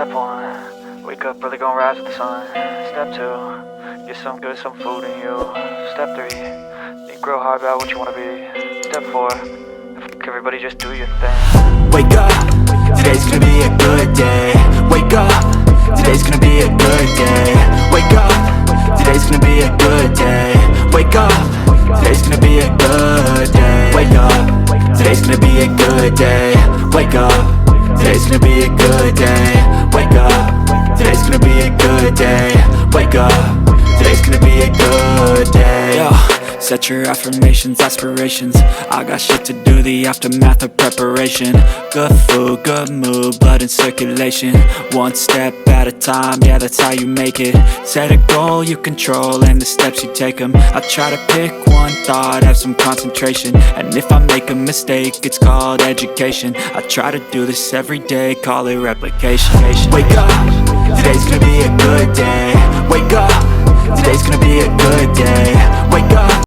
Step 1, wake up early, gonna rise with the sun. Step 2, get some good, some food in you. Step 3, think real hard about what you wanna be. Step 4, fuck everybody, just do your thing. Wake up, today's gonna be a good day. Wake up, today's gonna be a good day. Wake up, today's gonna be a good day. Wake up, today's gonna be a good day. Wake up, today's gonna be a good day. Wake up, today's gonna be a good day. Wake up, today's gonna be a good day. Wake up, today's gonna be a good day. Yo, set your affirmations, aspirations. I got shit to do, the aftermath of preparation. Good food, good mood, blood in circulation. One step at a time, yeah, that's how you make it. Set a goal you control and the steps you take them. I try to pick one thought, have some concentration. And if I make a mistake, it's called education. I try to do this every day, call it replication. Wake up, today's gonna be a good day. Wake up, today's gonna be a good day.